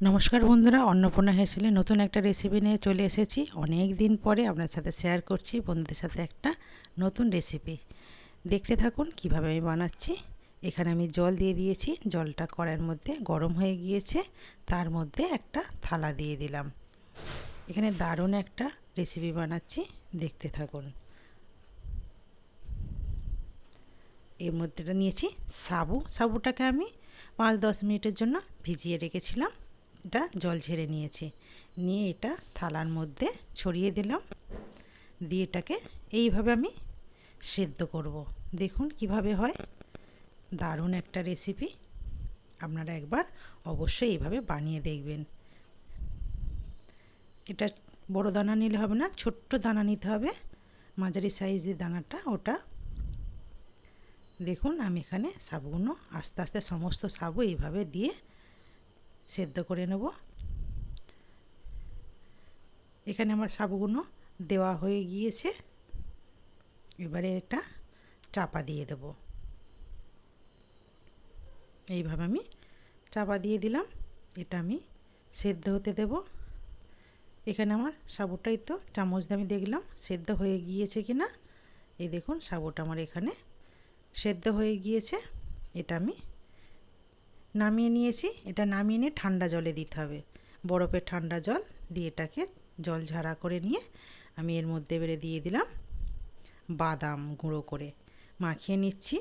নমস্কার বন্ধুরা, অন্নপূর্ণা হেসেলে নতুন একটা রেসিপি নিয়ে চলে এসেছি। অনেক দিন পরে আপনার সাথে শেয়ার করছি বন্ধুদের সাথে একটা নতুন রেসিপি। দেখতে থাকুন কিভাবে আমি বানাচ্ছি। এখানে আমি জল দিয়ে দিয়েছি, জলটা কড়াইয়ের মধ্যে গরম হয়ে গিয়েছে। তার মধ্যে একটা থালা দিয়ে দিলাম। এখানে দারুণ একটা রেসিপি বানাচ্ছি, দেখতে থাকুন। এর মধ্যেটা নিয়েছি সাবুটাকে আমি 5-10 মিনিটের জন্য ভিজিয়ে রেখেছিলাম। এটা জল ঝেড়ে নিয়েছি, নিয়ে এটা থালার মধ্যে ছড়িয়ে দিলাম। দিয়ে এটাকে এইভাবে আমি সেদ্ধ করব। দেখুন কিভাবে হয়, দারুণ একটা রেসিপি। আপনারা একবার অবশ্যই এইভাবে বানিয়ে দেখবেন। এটা বড় দানা নিলে হবে না, ছোট্ট দানা নিতে হবে, মাঝারি সাইজের দানাটা ওটা। দেখুন আমি এখানে সাবুগুলো আস্তে আস্তে সমস্ত সাবু এইভাবে দিয়ে সেদ্ধ করে নেব। এখানে আমার সাবুগুলো দেওয়া হয়ে গিয়েছে। এবারে এটা চাপা দিয়ে দেব। এইভাবে আমি চাপা দিয়ে দিলাম, এটা আমি সেদ্ধ হতে দেব। এখানে আমার সাবুটাই তো চামচ দিয়ে আমি দেখলাম সেদ্ধ হয়ে গিয়েছে কি না। এই দেখুন সাবুটা আমার এখানে সেদ্ধ হয়ে গিয়েছে। এটা আমি নামিয়ে নিয়েছি। এটা নামিয়ে নিয়ে ঠান্ডা জলে দিতে হবে, বরফের ঠান্ডা জল দিয়ে এটাকে জল ঝাড়া করে নিয়ে আমি এর মধ্যে এবারে দিয়ে দিলাম বাদাম গুঁড়ো করে মাখিয়ে নিচ্ছি।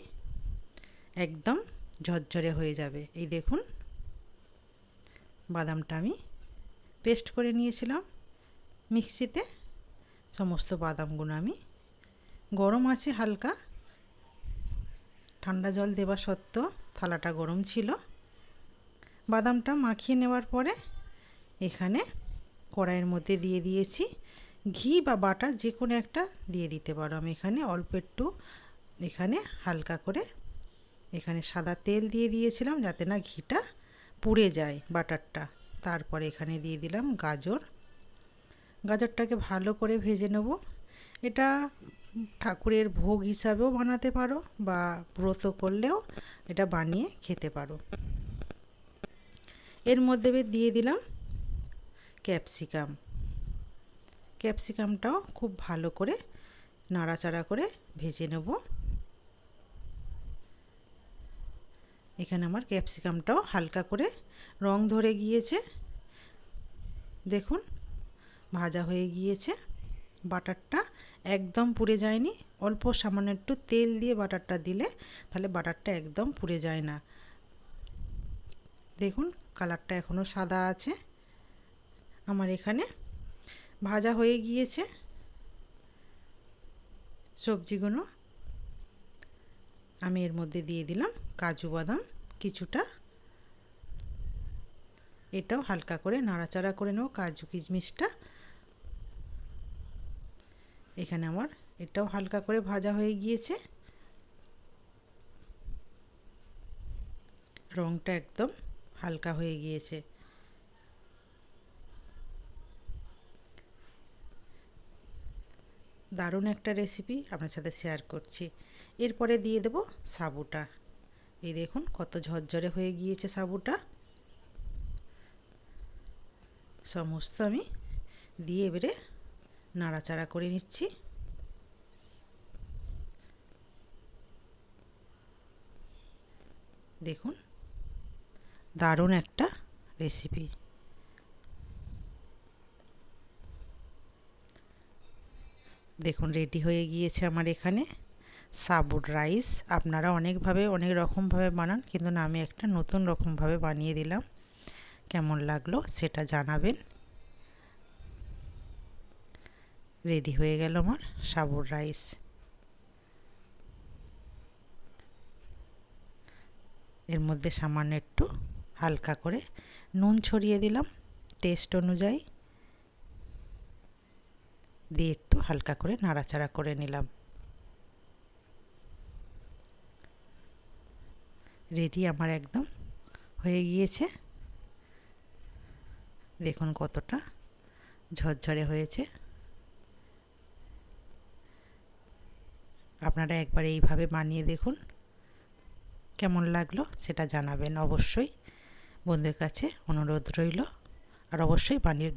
একদম ঝরঝরে হয়ে যাবে। এই দেখুন বাদামটা আমি পেস্ট করে নিয়েছিলাম মিক্সিতে। সমস্ত বাদামগুলো আমি, গরম আছে হালকা, ঠান্ডা জল দেওয়া সত্ত্বেও থালাটা গরম ছিল। বাদামটা মাখিয়ে নেওয়ার পরে এখানে কড়াইয়ের মধ্যে দিয়ে দিয়েছি ঘি বা বাটার, যে কোনো একটা দিয়ে দিতে পারো। আমি এখানে অল্প একটু এখানে হালকা করে এখানে সাদা তেল দিয়ে দিয়েছিলাম যাতে না ঘিটা পুড়ে যায় বাটারটা। তারপরে এখানে দিয়ে দিলাম গাজরটাকে ভালো করে ভেজে নেব। এটা ঠাকুরের ভোগ হিসাবেও বানাতে পারো বা ব্রত করলেও এটা বানিয়ে খেতে পারো। এর মধ্যে দিয়ে দিলাম ক্যাপসিকামটাও খুব ভালো করে নাড়াচাড়া করে ভেজে নেব। এখানে আমার ক্যাপসিকামটাও হালকা করে রং ধরে গিয়েছে। দেখুন ভাজা হয়ে গিয়েছে। বাটারটা একদম পুড়ে যায়নি, অল্প সামান্য একটু তেল দিয়ে বাটারটা দিলে তাহলে বাটারটা একদম পুড়ে যায় না। দেখুন কালারটা এখনও সাদা আছে। আমার এখানে ভাজা হয়ে গিয়েছে সবজিগুলো। আমি এর মধ্যে দিয়ে দিলাম কাজু বাদাম কিছুটা। এটাও হালকা করে নাড়াচাড়া করে নেব কাজু কিশমিশটা। এখানে আমার এটাও হালকা করে ভাজা হয়ে গিয়েছে। রংটা একদম হালকা হয়ে গিয়েছে। দারুণ একটা রেসিপি আপনার সাথে শেয়ার করছি। এরপরে দিয়ে দেব সাবুটা। এই দেখুন কত ঝরঝরে হয়ে গিয়েছে সাবুটা। সমস্ত আমি দিয়ে এবারে নাড়াচাড়া করে নিচ্ছি। দেখুন দারুণ একটা রেসিপি। দেখুন রেডি হয়ে গিয়েছে আমার এখানে সাবুর রাইস। আপনারা অনেকভাবে অনেক রকমভাবে বানান, কিন্তু না আমি একটা নতুন রকমভাবে বানিয়ে দিলাম। কেমন লাগলো সেটা জানাবেন। রেডি হয়ে গেল আমার সাবুর রাইস। এর মধ্যে সামান্য একটু হালকা করে নুন ছড়িয়ে দিলাম টেস্ট অনুযায়ী, দিয়ে একটু হালকা করে নাড়াচাড়া করে নিলাম। রেডি আমার একদম হয়ে গিয়েছে। দেখুন কতটা ঝরঝরে হয়েছে। আপনারা একবার এইভাবে বানিয়ে দেখুন, কেমন লাগলো সেটা জানাবেন অবশ্যই। বন্ধুদের কাছে অনুরোধ রইল আর অবশ্যই বানিয়ে